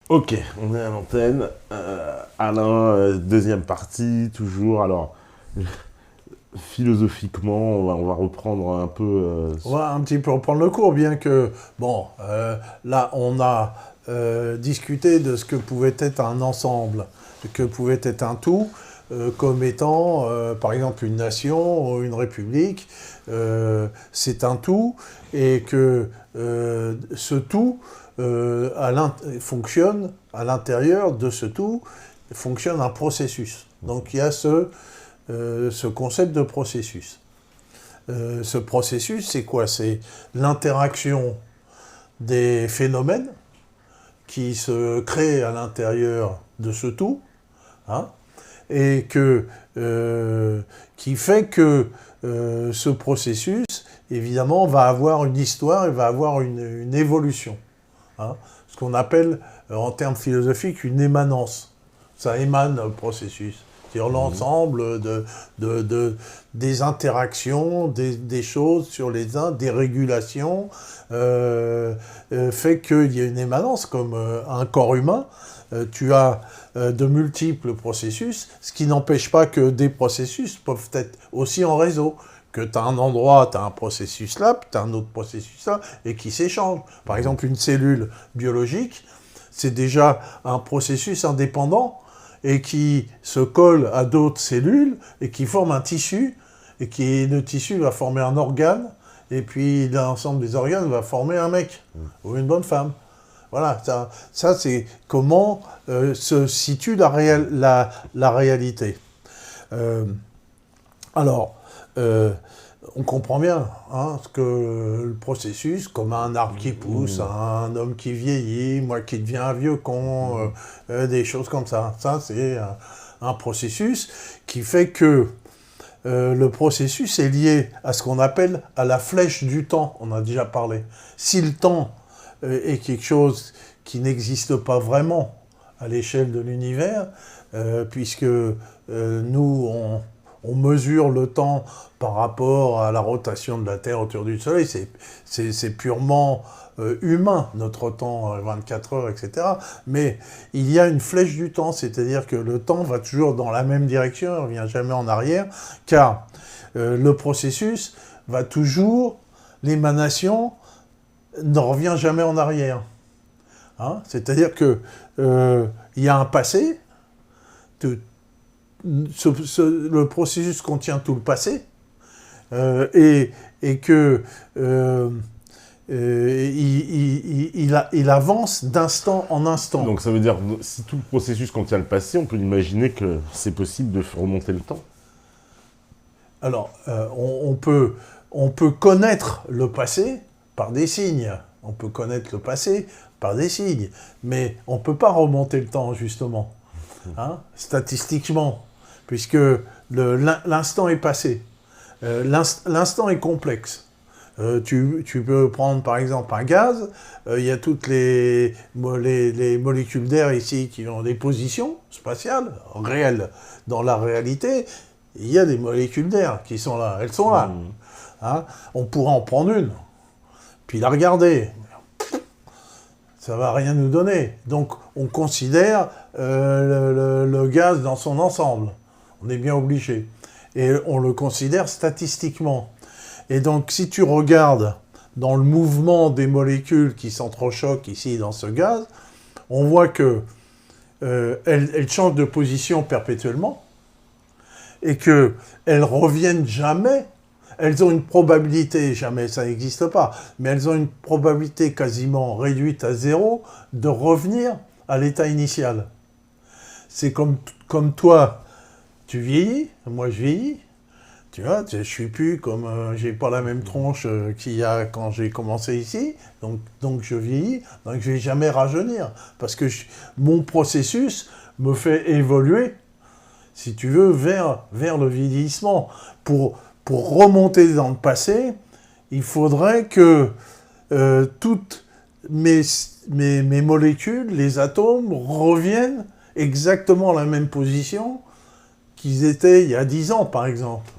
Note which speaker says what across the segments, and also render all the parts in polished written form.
Speaker 1: Ok, on est à l'antenne. Alain, deuxième partie, toujours. Alors, philosophiquement, on va reprendre un peu.
Speaker 2: On va un petit peu reprendre le cours, bien que, là, on a discuté de ce que pouvait être un ensemble, ce que pouvait être un tout, comme étant, par exemple, une nation ou une république. C'est un tout, et que ce tout fonctionne à l'intérieur de ce tout, fonctionne un processus. Donc il y a ce concept de processus. Ce processus, c'est quoi? C'est l'interaction des phénomènes qui se créent à l'intérieur de ce tout, hein, et qui fait que ce processus, évidemment, va avoir une histoire et va avoir une évolution. Hein, ce qu'on appelle, en termes philosophiques, une émanence. Ça émane le processus. C'est-à-dire l'ensemble des interactions, des choses sur les uns, des régulations, fait qu'il y a une émanence, comme un corps humain. Tu as de multiples processus, ce qui n'empêche pas que des processus peuvent être aussi en réseau. Que tu as un endroit, tu as un processus là, puis tu as un autre processus là, et qui s'échangent. Par exemple, une cellule biologique, c'est déjà un processus indépendant, et qui se colle à d'autres cellules, et qui forme un tissu, et le tissu va former un organe, et puis l'ensemble des organes va former un mec, ou une bonne femme. Voilà, ça c'est comment se situe la réalité. Alors, on comprend bien ce que le processus, comme un arbre qui pousse, un homme qui vieillit, moi qui deviens un vieux con, des choses comme ça. Ça, c'est un processus qui fait que le processus est lié à ce qu'on appelle à la flèche du temps. On a déjà parlé. Si le temps est quelque chose qui n'existe pas vraiment à l'échelle de l'univers, puisque nous, on mesure le temps par rapport à la rotation de la Terre autour du Soleil, c'est purement humain, notre temps, 24 heures, etc. Mais il y a une flèche du temps, c'est-à-dire que le temps va toujours dans la même direction, il ne revient jamais en arrière, car le processus va toujours, l'émanation ne revient jamais en arrière. Hein, c'est-à-dire que il y a un passé, le processus contient tout le passé, et que il avance d'instant en instant.
Speaker 1: Donc ça veut dire, si tout le processus contient le passé, on peut imaginer que c'est possible de remonter le temps.
Speaker 2: Alors, on peut connaître le passé par des signes. On peut connaître le passé par des signes. Mais on ne peut pas remonter le temps, justement, statistiquement, puisque l'instant est passé. L'instant est complexe. Tu peux prendre, par exemple, un gaz. Il y a toutes les molécules d'air ici qui ont des positions spatiales, réelles. Dans la réalité, il y a des molécules d'air qui sont là. Elles sont là. Hein, on pourrait en prendre une, puis la regarder. Ça ne va rien nous donner. Donc, on considère le gaz dans son ensemble. On est bien obligé. Et on le considère statistiquement. Et donc, si tu regardes dans le mouvement des molécules qui s'entrechoquent ici dans ce gaz, on voit que elles changent de position perpétuellement et qu'elles reviennent jamais. Elles ont une probabilité, jamais ça n'existe pas, mais elles ont une probabilité quasiment réduite à zéro de revenir à l'état initial. C'est comme toi, tu vieillis, moi je vieillis. Tu vois, je suis plus comme, j'ai pas la même tronche qu'il y a quand j'ai commencé ici, donc je vieillis, donc je vais jamais rajeunir, parce que mon processus me fait évoluer, si tu veux, vers le vieillissement. Pour remonter dans le passé, il faudrait que toutes mes molécules, les atomes, reviennent exactement à la même position qu'ils étaient il y a 10 ans, par exemple.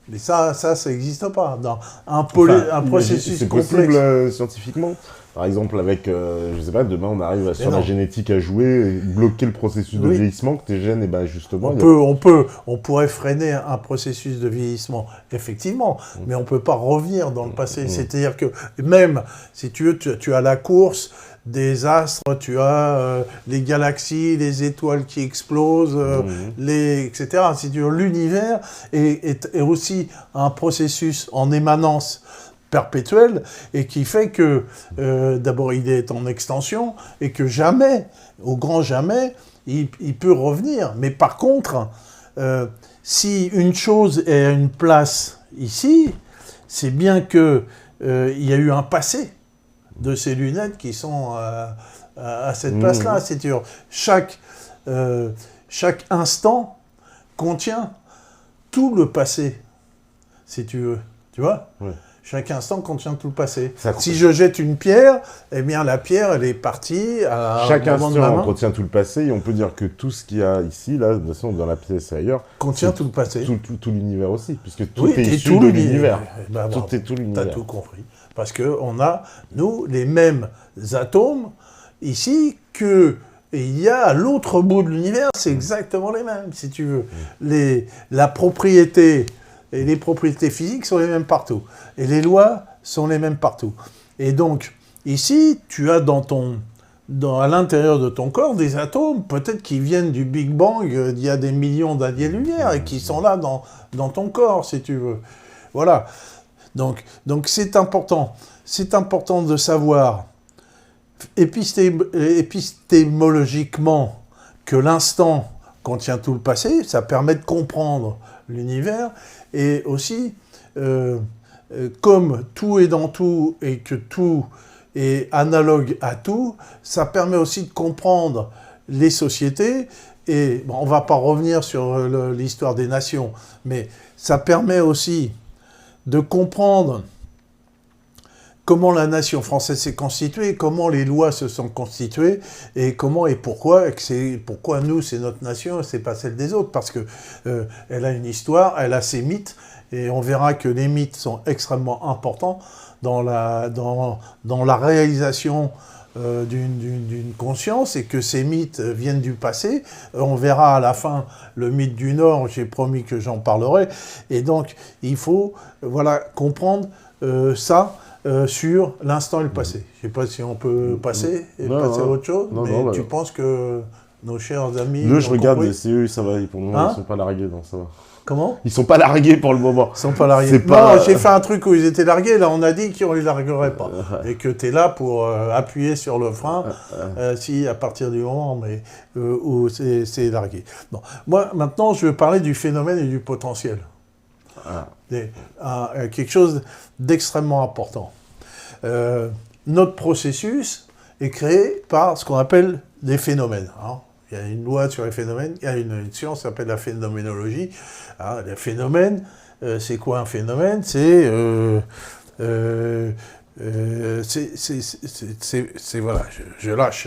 Speaker 2: Mais ça n'existe pas. Dans un processus
Speaker 1: c'est
Speaker 2: complexe.
Speaker 1: possible scientifiquement. Par exemple, avec, je sais pas, demain on arrive sur la
Speaker 2: non.
Speaker 1: génétique à jouer, et bloquer le processus de
Speaker 2: Oui.
Speaker 1: vieillissement, que tes gènes, et ben justement...
Speaker 2: On pourrait freiner un processus de vieillissement, effectivement, mais on ne peut pas revenir dans le passé. C'est-à-dire que même, si tu veux, tu as la course des astres, tu as les galaxies, les étoiles qui explosent, etc. Si tu veux, l'univers est aussi un processus en émanence perpétuelle et qui fait que, d'abord, il est en extension et que jamais, au grand jamais, il peut revenir. Mais par contre, si une chose est à une place ici, c'est bien qu'il y a eu un passé de ces lunettes qui sont à cette place-là. C'est sûr. Chaque instant contient tout le passé, si tu veux. Tu vois ?
Speaker 1: Ouais.
Speaker 2: Chaque instant contient tout le passé.
Speaker 1: Ça,
Speaker 2: si je jette une pierre, eh bien la pierre, elle est partie à
Speaker 1: chaque
Speaker 2: un moment de ma
Speaker 1: instant
Speaker 2: main.
Speaker 1: contient tout le passé, et on peut dire que tout ce qu'il y a ici, là, de toute façon, dans la pièce et ailleurs,
Speaker 2: Contient tout le passé.
Speaker 1: Tout l'univers aussi, puisque tout
Speaker 2: Oui,
Speaker 1: est
Speaker 2: et
Speaker 1: issu
Speaker 2: tout
Speaker 1: de
Speaker 2: l'univers.
Speaker 1: l'univers.
Speaker 2: Ben,
Speaker 1: Tout est tout l'univers.
Speaker 2: T'as tout compris. Parce qu'on a, nous, les mêmes atomes ici que... Et il y a à l'autre bout de l'univers, c'est exactement les mêmes, si tu veux. La propriété et les propriétés physiques sont les mêmes partout. Et les lois sont les mêmes partout. Et donc, ici, tu as à l'intérieur de ton corps des atomes, peut-être qui viennent du Big Bang d'il y a des millions d'années-lumière et qui sont là dans ton corps, si tu veux. Voilà. Donc c'est important. C'est important de savoir épistémologiquement que l'instant contient tout le passé. Ça permet de comprendre l'univers. Et aussi, comme tout est dans tout et que tout est analogue à tout, ça permet aussi de comprendre les sociétés. Et bon, on ne va pas revenir sur l'histoire des nations, mais ça permet aussi de comprendre comment la nation française s'est constituée, comment les lois se sont constituées, et comment et pourquoi nous, c'est notre nation, et c'est pas celle des autres, parce que elle a une histoire, elle a ses mythes, et on verra que les mythes sont extrêmement importants dans la réalisation d'une conscience, et que ces mythes viennent du passé. On verra à la fin le mythe du Nord, j'ai promis que j'en parlerai, et donc il faut comprendre ça sur l'instant et le passé. Je ne sais pas si on peut passer à autre chose, mais tu penses que nos chers amis...
Speaker 1: Je regarde, c'est eux, ça va, pour le moment, ils ne sont pas largués, donc ça va.
Speaker 2: Comment ?
Speaker 1: Ils sont pas largués pour le moment.
Speaker 2: Ils sont pas largués. Non, j'ai fait un truc où ils étaient largués, là on a dit qu'on les larguerait pas. Et que tu es là pour appuyer sur le frein, si à partir du moment où c'est largué. Bon. Moi, maintenant, je vais parler du phénomène et du potentiel. Quelque chose d'extrêmement important. Notre processus est créé par ce qu'on appelle des phénomènes. Hein. Il y a une loi sur les phénomènes, il y a une science qui s'appelle la phénoménologie. Hein, les phénomènes, c'est quoi un phénomène ? C'est voilà, je lâche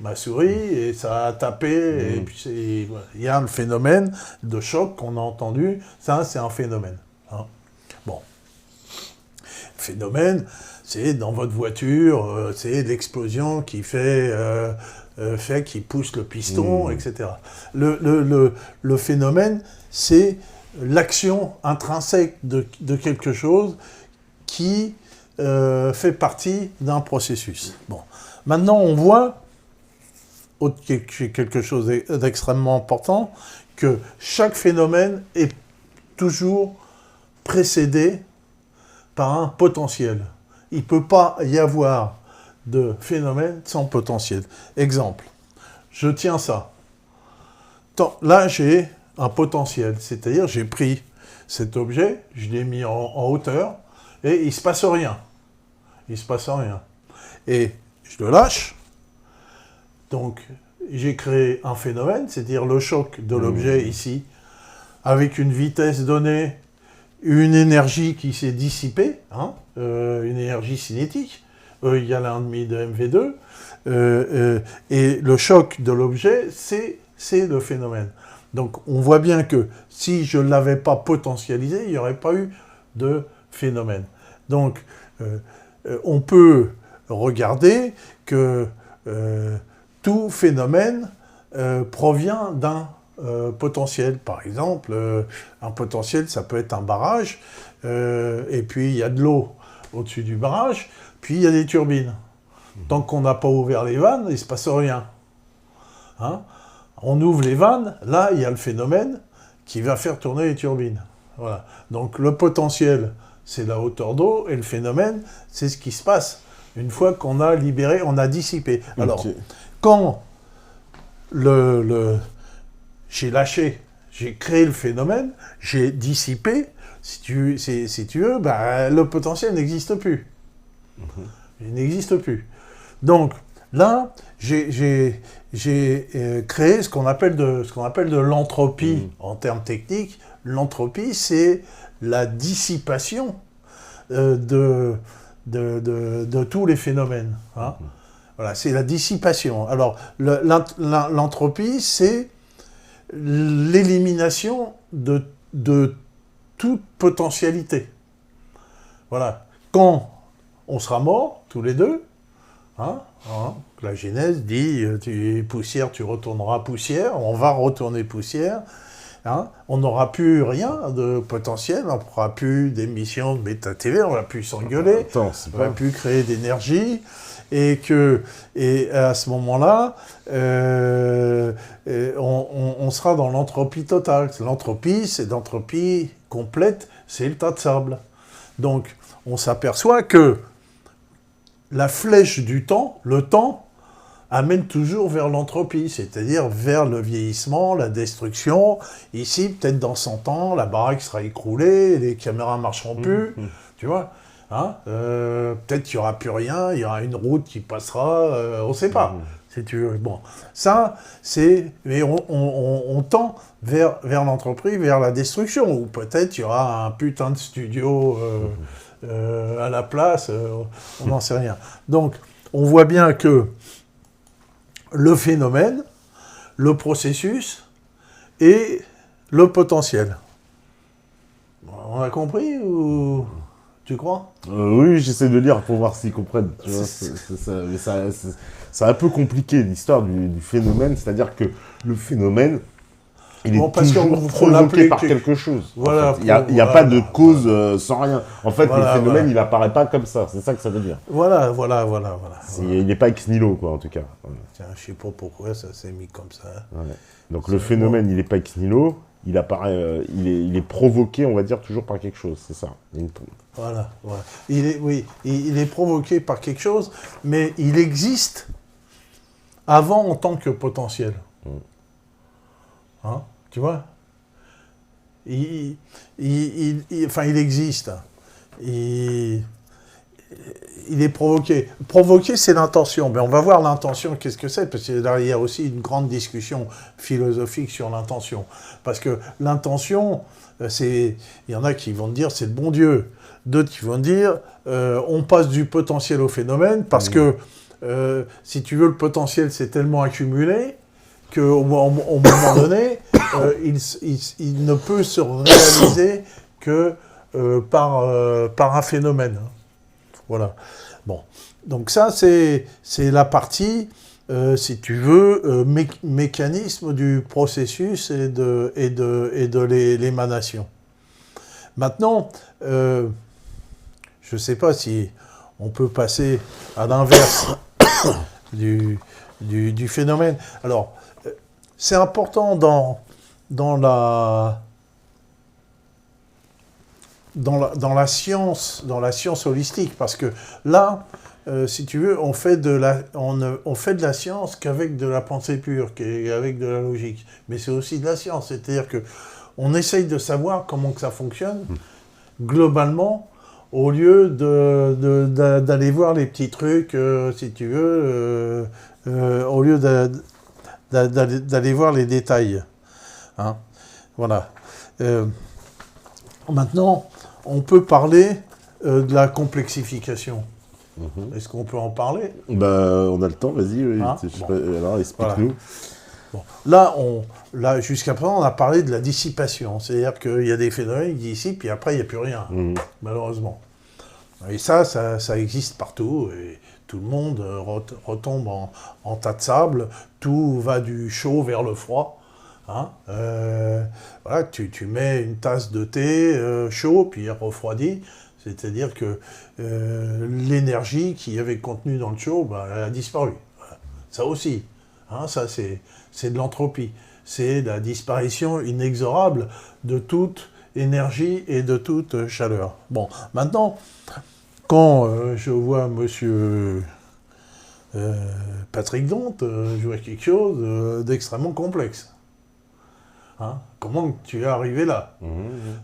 Speaker 2: ma souris et ça a tapé, et puis il y a un phénomène de choc qu'on a entendu, ça c'est un phénomène. Hein. Bon. Phénomène, c'est dans votre voiture, c'est l'explosion qui qui pousse le piston, etc. Le phénomène, c'est l'action intrinsèque de quelque chose qui fait partie d'un processus. Bon. Maintenant, on voit quelque chose d'extrêmement important, que chaque phénomène est toujours précédé par un potentiel. Il ne peut pas y avoir de phénomène sans potentiel. Exemple, je tiens ça. Là, j'ai un potentiel, c'est-à-dire j'ai pris cet objet, je l'ai mis en hauteur, et il ne se passe rien. Il ne se passe rien. Et je le lâche, donc j'ai créé un phénomène, c'est-à-dire le choc de l'objet ici, avec une vitesse donnée, une énergie qui s'est dissipée, hein, une énergie cinétique, E égale 1,5 de mv2, et le choc de l'objet, c'est le phénomène. Donc on voit bien que si je ne l'avais pas potentialisé, il n'y aurait pas eu de phénomène. Donc on peut regarder que tout phénomène provient d'un potentiel. Par exemple, un potentiel, ça peut être un barrage, et puis il y a de l'eau au-dessus du barrage, puis il y a des turbines. Tant qu'on n'a pas ouvert les vannes, il ne se passe rien. Hein? On ouvre les vannes, là, il y a le phénomène qui va faire tourner les turbines. Voilà. Donc le potentiel, c'est la hauteur d'eau, et le phénomène, c'est ce qui se passe une fois qu'on a libéré, on a dissipé. Alors, quand j'ai lâché, j'ai créé le phénomène, j'ai dissipé, si tu veux, ben, le potentiel n'existe plus. Il n'existe plus. Donc, là, j'ai créé ce qu'on appelle de l'entropie en termes techniques. L'entropie, c'est la dissipation de tous les phénomènes. Hein. Voilà, c'est la dissipation. Alors, l'entropie, c'est l'élimination de toute potentialité. Voilà. Quand on sera morts, tous les deux, la Genèse dit, poussière, tu retourneras poussière, on va retourner poussière, on n'aura plus rien de potentiel, on n'aura plus d'émissions de bêta-TV, on ne va plus s'engueuler, on ne va plus créer d'énergie, et à ce moment-là, on sera dans l'entropie totale. L'entropie, c'est l'entropie complète, c'est le tas de sable. Donc, on s'aperçoit que la flèche du temps, le temps, amène toujours vers l'entropie, c'est-à-dire vers le vieillissement, la destruction. Ici, peut-être dans 100 ans, la baraque sera écroulée, les caméras ne marcheront plus, tu vois. Peut-être qu'il n'y aura plus rien, il y aura une route qui passera, on ne sait pas, si tu veux. Bon, ça, c'est... Mais on tend vers l'entreprise, vers la destruction, ou peut-être il y aura un putain de studio à la place, on n'en sait rien. Donc, on voit bien que le phénomène, le processus et le potentiel. On a compris ou... Tu crois?
Speaker 1: Oui, j'essaie de lire pour voir s'ils comprennent. Tu vois, c'est un peu compliqué l'histoire du phénomène, c'est-à-dire que le phénomène, il est toujours provoqué par quelque chose.
Speaker 2: Voilà,
Speaker 1: en fait. Il n'y a pas de cause sans rien. En fait, le phénomène, il n'apparaît pas comme ça. C'est ça que ça veut dire.
Speaker 2: Voilà.
Speaker 1: Il n'est pas ex nihilo, quoi, en tout cas. Voilà.
Speaker 2: Tiens, je ne sais pas pourquoi ça s'est mis comme ça.
Speaker 1: Ouais. Donc le phénomène, il n'est pas ex nihilo. Il apparaît, il est provoqué, on va dire, toujours par quelque chose, c'est ça.
Speaker 2: Voilà. Il est provoqué par quelque chose, mais il existe avant en tant que potentiel. Tu vois? Il existe. Il est provoqué. Provoquer, c'est l'intention. Mais on va voir l'intention, qu'est-ce que c'est, parce qu'il y a aussi une grande discussion philosophique sur l'intention. Parce que l'intention, il y en a qui vont dire c'est le bon Dieu. D'autres qui vont dire on passe du potentiel au phénomène, parce que, si tu veux, le potentiel s'est tellement accumulé qu'au moment donné, il ne peut se réaliser que par un phénomène. Voilà. Bon. Donc ça, c'est la partie, si tu veux, mécanisme du processus et de l'émanation. Maintenant, je ne sais pas si on peut passer à l'inverse du phénomène. Alors, c'est important dans la science holistique, parce que là, si tu veux, on fait de la science qu'avec de la pensée pure, qu'avec de la logique. Mais c'est aussi de la science, c'est-à-dire que on essaye de savoir comment que ça fonctionne globalement, au lieu d'aller voir les petits trucs, si tu veux, au lieu d'aller voir les détails. Hein, voilà. Maintenant, on peut parler de la complexification. Est-ce qu'on peut en parler?
Speaker 1: On a le temps, vas-y. Alors, explique-nous.
Speaker 2: Voilà. Bon. Là, jusqu'à présent, on a parlé de la dissipation. C'est-à-dire qu'il y a des phénomènes qui dissipent, puis après, il n'y a plus rien, malheureusement. Et ça existe partout. Et tout le monde retombe en tas de sable, tout va du chaud vers le froid. Hein, voilà, tu mets une tasse de thé chaud, puis il refroidit, c'est-à-dire que l'énergie qu'il y avait contenue dans le chaud, elle a disparu. Voilà. Ça aussi, hein, ça c'est de l'entropie. C'est la disparition inexorable de toute énergie et de toute chaleur. Bon, maintenant, quand je vois monsieur Patrick Dont jouer quelque chose d'extrêmement complexe. Hein, comment tu es arrivé là?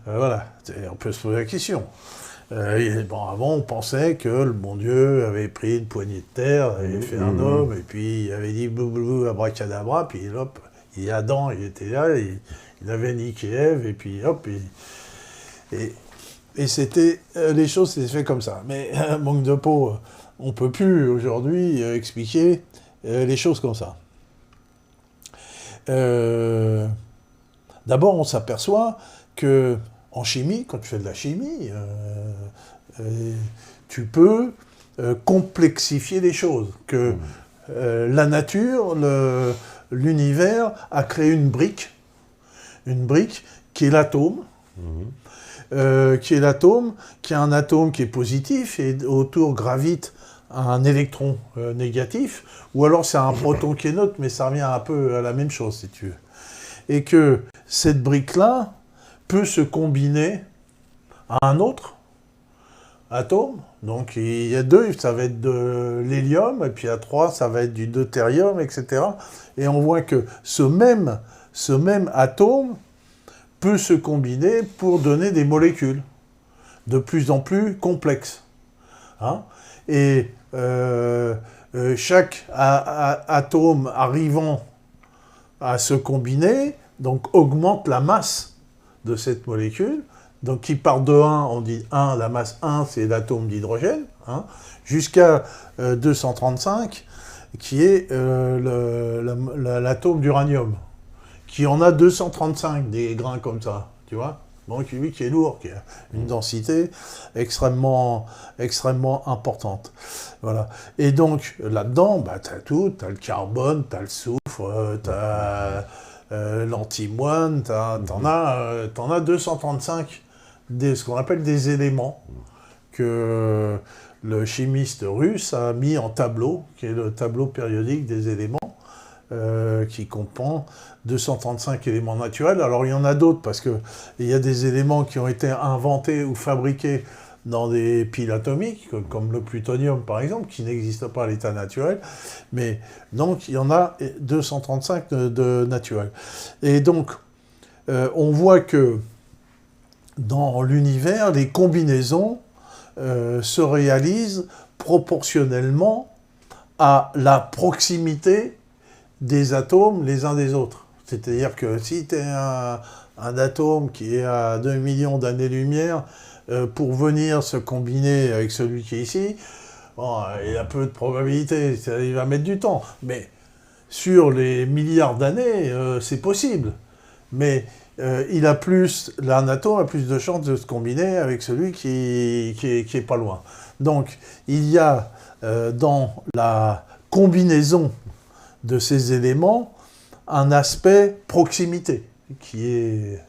Speaker 2: Voilà, on peut se poser la question. Avant, on pensait que le bon Dieu avait pris une poignée de terre, avait fait un homme, et puis il avait dit blablabla, abracadabra, puis hop, Adam, il était là, il avait niqué Ève, et puis hop, et c'était, les choses s'étaient fait comme ça. Mais manque de peau, on ne peut plus aujourd'hui expliquer les choses comme ça. D'abord, on s'aperçoit que en chimie, quand tu fais de la chimie, tu peux complexifier les choses. Que la nature, l'univers a créé une brique qui est l'atome, qui est un atome qui est positif et autour gravite un électron négatif, ou alors c'est un proton qui est neutre, mais ça revient un peu à la même chose, si tu veux. Et que cette brique-là peut se combiner à un autre atome. Donc il y a 2, ça va être de l'hélium, et puis à 3, ça va être du deutérium, etc. Et on voit que ce même atome peut se combiner pour donner des molécules de plus en plus complexes. Hein, et chaque atome arrivant à se combiner, donc augmente la masse de cette molécule. Donc qui part de 1, on dit 1, la masse 1, c'est l'atome d'hydrogène, hein, jusqu'à 235, qui est l'atome d'uranium, qui en a 235, des grains comme ça, tu vois. Donc lui qui est lourd, qui a une densité extrêmement importante. Voilà. Et donc là-dedans, tu as tout, tu as le carbone, tu as le soufre, tu as l'antimoine, t'en as 235, ce qu'on appelle des éléments, que le chimiste russe a mis en tableau, qui est le tableau périodique des éléments, qui comprend 235 éléments naturels. Alors il y en a d'autres, parce qu'il y a des éléments qui ont été inventés ou fabriqués dans des piles atomiques, comme le plutonium par exemple, qui n'existe pas à l'état naturel. Mais donc il y en a 235 de naturels. Et donc on voit que dans l'univers, les combinaisons se réalisent proportionnellement à la proximité des atomes les uns des autres. C'est-à-dire que si tu es un atome qui est à 2 millions d'années-lumière, pour venir se combiner avec celui qui est ici, bon, il y a peu de probabilité, il va mettre du temps. Mais sur les milliards d'années, c'est possible. Mais un atome a plus de chances de se combiner avec celui qui est pas loin. Donc, il y a dans la combinaison de ces éléments un aspect proximité qui est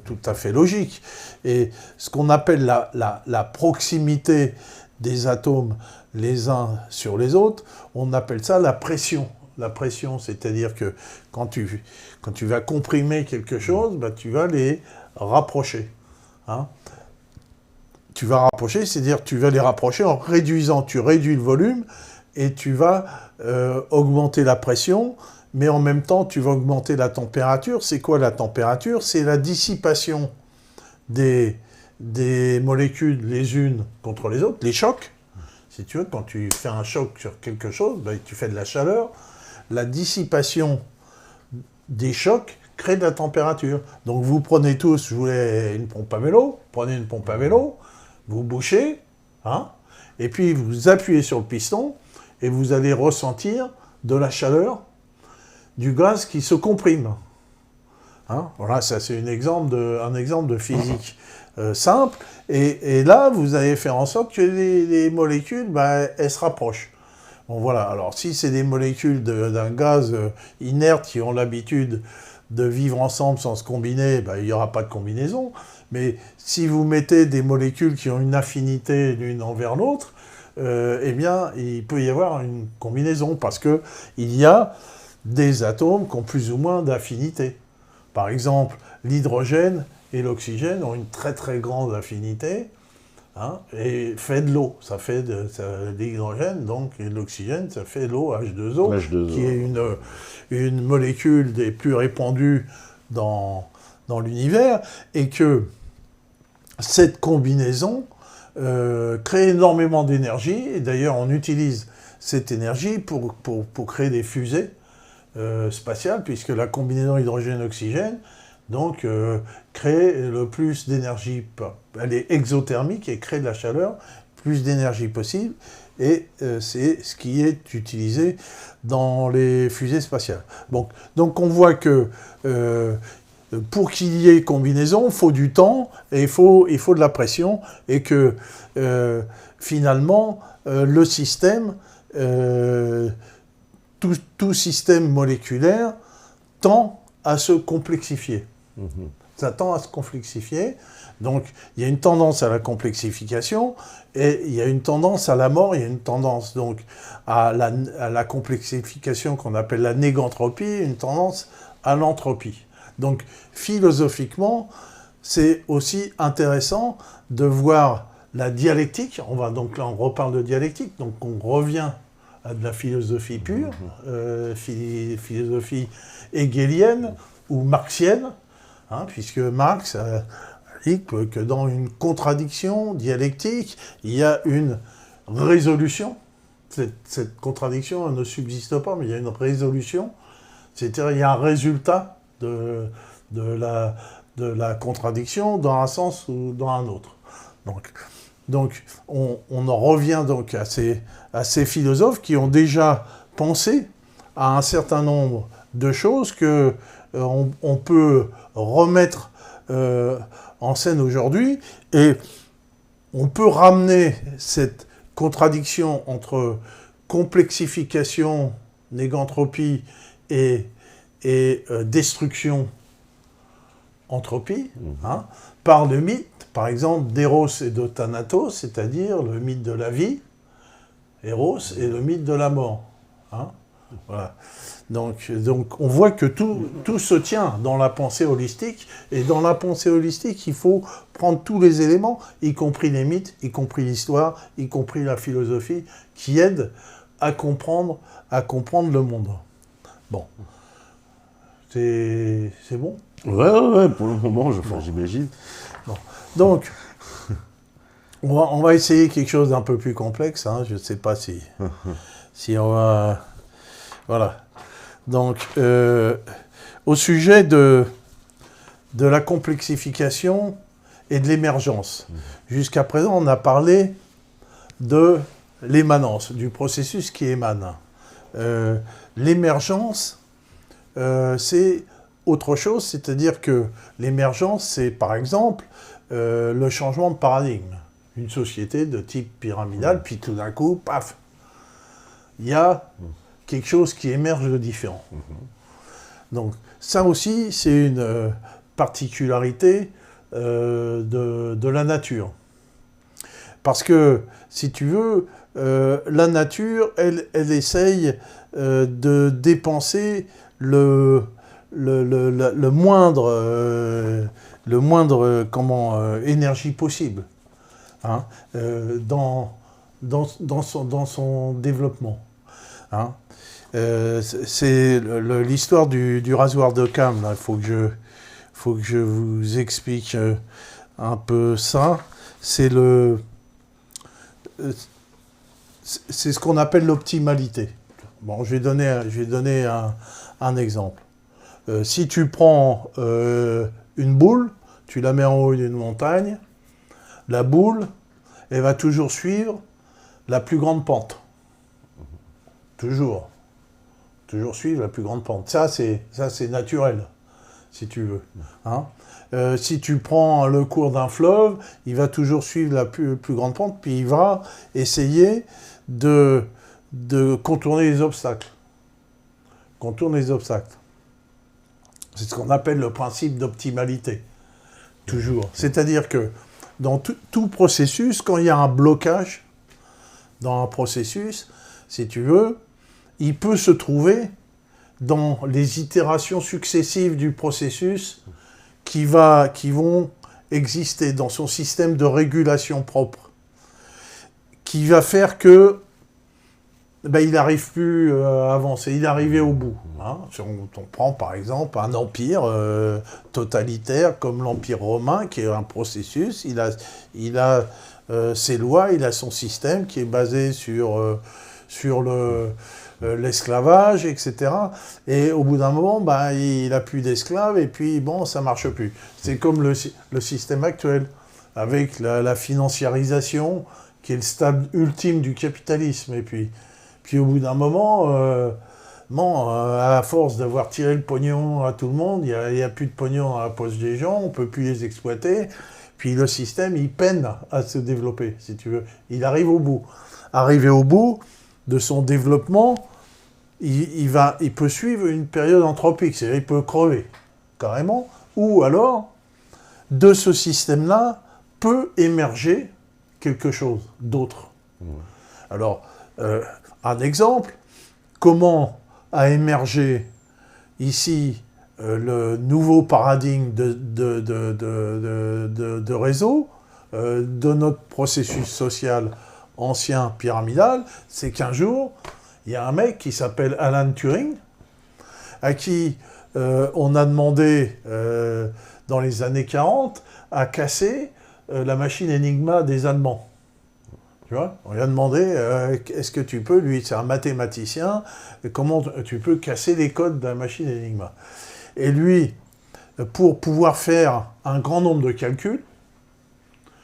Speaker 2: tout à fait logique. Et ce qu'on appelle la proximité des atomes les uns sur les autres, on appelle ça la pression. La pression, c'est-à-dire que quand tu vas comprimer quelque chose, tu vas les rapprocher. Hein, tu vas rapprocher, c'est-à-dire tu vas les rapprocher en réduisant. Tu réduis le volume et tu vas augmenter la pression, mais en même temps, tu vas augmenter la température. C'est quoi la température? C'est la dissipation des molécules les unes contre les autres, les chocs. Si tu veux, quand tu fais un choc sur quelque chose, tu fais de la chaleur. La dissipation des chocs crée de la température. Donc vous prenez tous, je voulais une pompe à vélo, prenez une pompe à vélo, vous bouchez, hein, et puis vous appuyez sur le piston, et vous allez ressentir de la chaleur du gaz qui se comprime. Hein, voilà, ça c'est un exemple de physique simple. Et là, vous allez faire en sorte que les molécules, elles se rapprochent. Bon, voilà. Alors, si c'est des molécules d'un gaz inerte qui ont l'habitude de vivre ensemble sans se combiner, il n'y aura pas de combinaison. Mais si vous mettez des molécules qui ont une affinité l'une envers l'autre, eh bien, il peut y avoir une combinaison, parce qu'il y a des atomes qui ont plus ou moins d'affinité. Par exemple, l'hydrogène et l'oxygène ont une très très grande affinité, hein, et fait de l'eau. Ça fait de l'hydrogène, donc, et l'oxygène, ça fait l'eau, H2O, qui est une molécule des plus répandues dans l'univers, et que cette combinaison crée énormément d'énergie, et d'ailleurs on utilise cette énergie pour créer des fusées spatiales, puisque la combinaison hydrogène-oxygène donc crée le plus d'énergie, elle est exothermique et crée de la chaleur, plus d'énergie possible, et c'est ce qui est utilisé dans les fusées spatiales. Donc on voit que pour qu'il y ait combinaison, il faut du temps et il faut de la pression, et que finalement, le système, tout système moléculaire tend à se complexifier. Ça tend à se complexifier. Donc, il y a une tendance à la complexification et il y a une tendance à la mort, il y a une tendance donc à la complexification qu'on appelle la négantropie, une tendance à l'entropie. Donc, philosophiquement, c'est aussi intéressant de voir la dialectique. Donc là, on reparle de dialectique, donc on revient à de la philosophie pure, philosophie hegélienne ou marxienne, hein, puisque Marx dit que dans une contradiction dialectique, il y a une résolution. Cette contradiction, elle ne subsiste pas, mais il y a une résolution. C'est-à-dire, il y a un résultat de la contradiction dans un sens ou dans un autre. Donc on en revient donc à ces philosophes qui ont déjà pensé à un certain nombre de choses que on peut remettre en scène aujourd'hui, et on peut ramener cette contradiction entre complexification, négantropie et destruction, entropie, hein, par le mythe, par exemple, d'Eros et de Thanatos, c'est-à-dire le mythe de la vie, Eros, et le mythe de la mort. Hein, voilà. Donc on voit que tout se tient dans la pensée holistique, et dans la pensée holistique, il faut prendre tous les éléments, y compris les mythes, y compris l'histoire, y compris la philosophie, qui aident à comprendre le monde. Bon. C'est bon ?
Speaker 1: Ouais, pour le moment, j'imagine.
Speaker 2: Bon. Donc, on va essayer quelque chose d'un peu plus complexe, hein. Je ne sais pas si on va... Voilà. Donc, au sujet de la complexification et de l'émergence. Jusqu'à présent, on a parlé de l'émanence, du processus qui émane. L'émergence, c'est autre chose, c'est-à-dire que l'émergence, c'est par exemple le changement de paradigme. Une société de type pyramidal, puis tout d'un coup, paf, il y a quelque chose qui émerge de différent. Donc ça aussi, c'est une particularité de la nature. Parce que, si tu veux, la nature, elle essaye de dépenser le moindre énergie possible, hein, dans son développement. Hein. C'est l'histoire du rasoir d'Occam. Il faut que je vous explique un peu ça. C'est ce qu'on appelle l'optimalité. Bon, je vais donner un exemple. Si tu prends une boule, tu la mets en haut d'une montagne, la boule, elle va toujours suivre la plus grande pente. Toujours suivre la plus grande pente. Ça, c'est naturel, si tu veux. Hein. Si tu prends le cours d'un fleuve, il va toujours suivre la plus grande pente, puis il va essayer de de contourner les obstacles. Contourne les obstacles. C'est ce qu'on appelle le principe d'optimalité. Toujours. C'est-à-dire que dans tout processus, quand il y a un blocage dans un processus, si tu veux, il peut se trouver dans les itérations successives du processus qui vont exister dans son système de régulation propre, qui va faire que il n'arrive plus à avancer, il est arrivé au bout. Hein. On prend par exemple un empire totalitaire comme l'Empire romain, qui est un processus, il a ses lois, il a son système qui est basé sur l'esclavage, etc. Et au bout d'un moment, il n'a plus d'esclaves, et puis bon, ça ne marche plus. C'est comme le système actuel, avec la financiarisation, qui est le stade ultime du capitalisme. Et puis au bout d'un moment, à force d'avoir tiré le pognon à tout le monde, il n'y a plus de pognon dans la poche des gens, on ne peut plus les exploiter. Puis le système, il peine à se développer, si tu veux. Il arrive au bout. Arrivé au bout de son développement, il peut suivre une période anthropique, c'est-à-dire il peut crever, carrément. Ou alors, de ce système-là, peut émerger quelque chose d'autre. Alors, un exemple, comment a émergé ici le nouveau paradigme de réseau de notre processus social ancien pyramidal, c'est qu'un jour, il y a un mec qui s'appelle Alan Turing, à qui on a demandé, dans les années 40, à casser la machine Enigma des Allemands. Tu vois, on lui a demandé, est-ce que tu peux, lui, c'est un mathématicien, comment tu peux casser les codes de la machine Enigma? Et lui, pour pouvoir faire un grand nombre de calculs,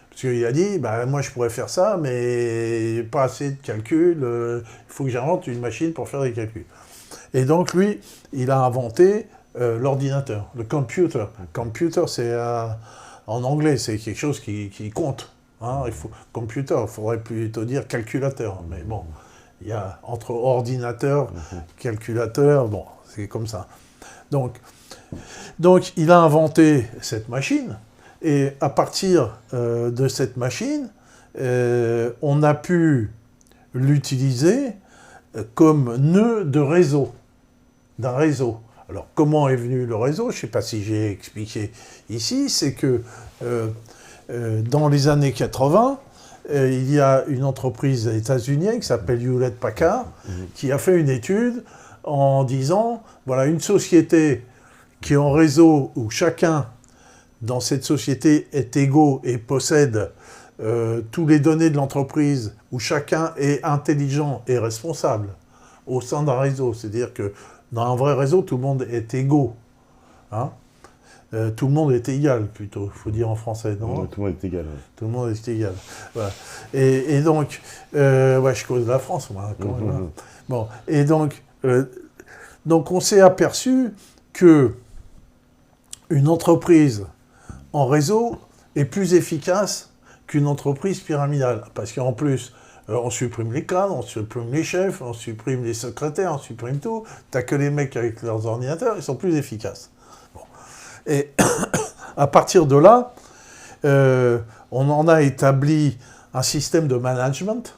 Speaker 2: parce qu'il a dit, moi je pourrais faire ça, mais pas assez de calculs, il faut que j'invente une machine pour faire des calculs. Et donc lui, il a inventé l'ordinateur, le computer. Computer, c'est en anglais, c'est quelque chose qui compte. Hein, computer, il faudrait plutôt dire calculateur. Mais bon, il y a entre ordinateur, calculateur, bon, c'est comme ça. Donc, il a inventé cette machine, et à partir de cette machine, on a pu l'utiliser comme nœud de réseau, d'un réseau. Alors, comment est venu le réseau? Je ne sais pas si j'ai expliqué ici, c'est que dans les années 80, il y a une entreprise états-unienne qui s'appelle Hewlett-Packard, qui a fait une étude en disant, voilà, une société qui est en réseau où chacun dans cette société est égaux et possède toutes les données de l'entreprise, où chacun est intelligent et responsable au sein d'un réseau. C'est-à-dire que dans un vrai réseau, tout le monde est égaux. Hein, tout le monde est égal, plutôt, il faut dire en français, non?
Speaker 1: Tout le monde est égal. Ouais.
Speaker 2: Tout le monde est égal. Voilà. Et donc, je cause de la France, moi, quand même. Hein. Bon, et donc on s'est aperçu que une entreprise en réseau est plus efficace qu'une entreprise pyramidale. Parce qu'en plus, on supprime les cadres, on supprime les chefs, on supprime les secrétaires, on supprime tout. T'as que les mecs avec leurs ordinateurs, ils sont plus efficaces. Bon. Et à partir de là, on en a établi un système de management.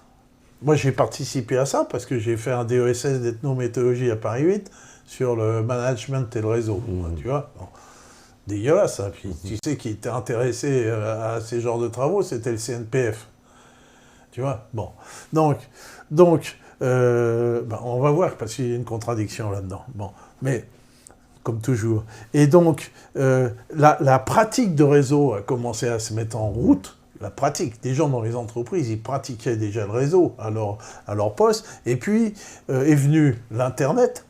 Speaker 2: Moi, j'ai participé à ça parce que j'ai fait un DESS d'ethnométéorologie à Paris 8 sur le management et le réseau. Tu vois, bon. Dégueulasse. Hein. Puis, tu sais qui était intéressé à ces genres de travaux, c'était le CNPF. Tu vois, bon. Donc, on va voir parce qu'il y a une contradiction là-dedans. Bon, mais comme toujours. Et donc, la pratique de réseau a commencé à se mettre en route. La pratique, des gens dans les entreprises, ils pratiquaient déjà le réseau à leur poste. Et puis est venu l'Internet,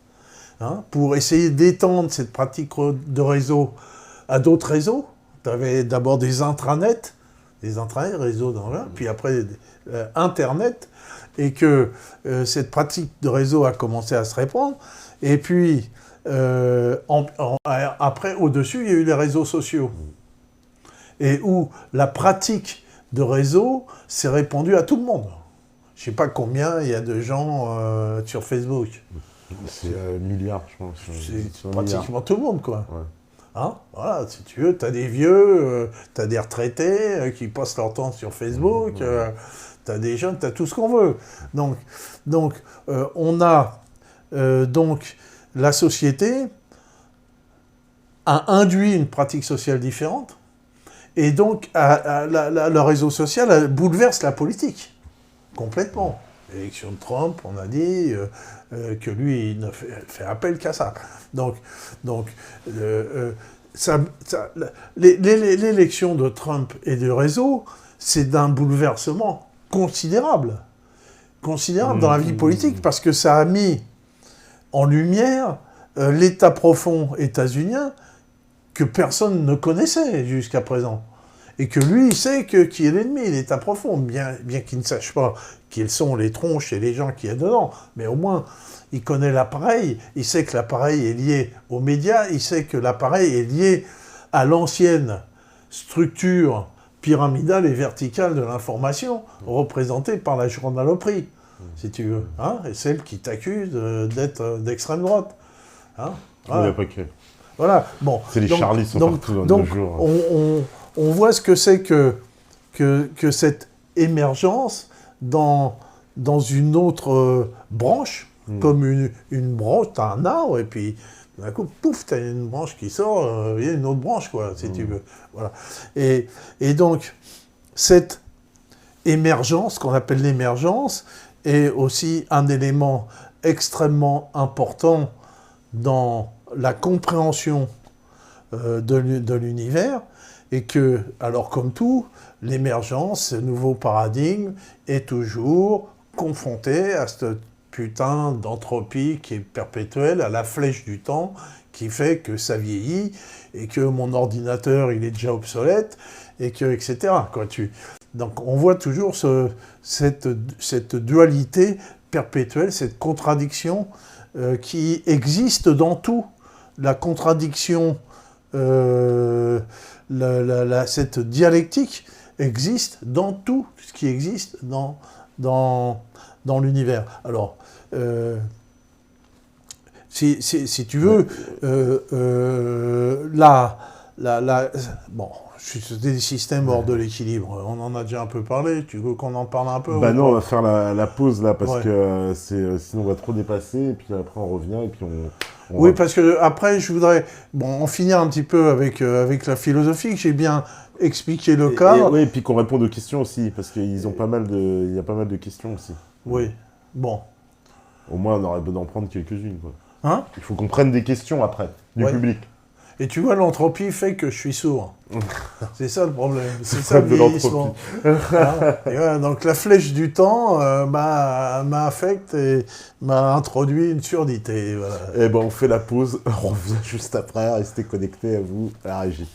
Speaker 2: hein, pour essayer d'étendre cette pratique de réseau à d'autres réseaux. Tu avais d'abord des intranets, réseaux dans là, puis après Internet, et que cette pratique de réseau a commencé à se répandre. Et puis, après, au-dessus, il y a eu les réseaux sociaux. Et où la pratique de réseau s'est répandue à tout le monde. je sais pas combien il y a de gens sur Facebook.
Speaker 1: C'est milliards, je pense.
Speaker 2: C'est pratiquement tout le monde, quoi.
Speaker 1: Ouais.
Speaker 2: Hein, voilà, si tu veux, tu as des vieux, tu as des retraités qui passent leur temps sur Facebook, tu as des jeunes, tu as tout ce qu'on veut. Donc on a donc la société a induit une pratique sociale différente, et donc le réseau social bouleverse la politique, complètement. L'élection de Trump, on a dit que lui, il ne fait appel qu'à ça. Donc l'élection de Trump et du réseau, c'est d'un bouleversement considérable dans la vie politique, parce que ça a mis en lumière l'État profond états-unien que personne ne connaissait jusqu'à présent. Et que lui, il sait qui est l'ennemi, l'État profond, bien qu'il ne sache pas quelles sont les tronches et les gens qu'il y a dedans. Mais au moins, il connaît l'appareil, il sait que l'appareil est lié aux médias, il sait que l'appareil est lié à l'ancienne structure pyramidale et verticale de l'information, représentée par la journaloperie, si tu veux, hein, et celle qui t'accuse d'être d'extrême droite. Hein, voilà.
Speaker 1: Il n'y a pas que...
Speaker 2: Voilà, bon.
Speaker 1: C'est les Charlie sont partout dans nos jours.
Speaker 2: On voit ce que c'est que cette émergence dans une autre branche, comme une branche, t'as un arbre, et puis d'un coup, pouf, t'as une branche qui sort, il y a une autre branche, quoi, si tu veux. Voilà. Et donc, cette émergence, qu'on appelle l'émergence, est aussi un élément extrêmement important dans la compréhension de l'univers, et que, alors comme tout, l'émergence, ce nouveau paradigme, est toujours confronté à cette putain d'entropie qui est perpétuelle, à la flèche du temps, qui fait que ça vieillit, et que mon ordinateur, il est déjà obsolète, et que, etc. Quoi, donc on voit toujours cette dualité perpétuelle, cette contradiction qui existe dans tout. La contradiction, cette dialectique existe dans tout ce qui existe dans l'univers. Alors, si tu veux, bon, c'est des systèmes hors de l'équilibre. On en a déjà un peu parlé. Tu veux qu'on en parle un peu?
Speaker 1: Bah non, on va faire la pause là, parce que sinon on va trop dépasser, et puis après on revient, et puis
Speaker 2: oui, parce que après je voudrais en finir un petit peu avec la philosophie, que j'ai bien expliqué le cadre.
Speaker 1: Oui, et puis qu'on réponde aux questions aussi, parce qu'il y a pas mal de questions aussi.
Speaker 2: Oui, bon.
Speaker 1: Au moins on aurait besoin d'en prendre quelques-unes, quoi.
Speaker 2: Hein?
Speaker 1: Il faut qu'on prenne des questions après, du public.
Speaker 2: Et tu vois, l'entropie fait que je suis sourd. C'est ça le problème. C'est ça le vieillissement. Donc la flèche du temps m'a affecté et m'a introduit une surdité. Voilà.
Speaker 1: Eh ben on fait la pause, on revient juste après, restez connectés à vous, à la régie.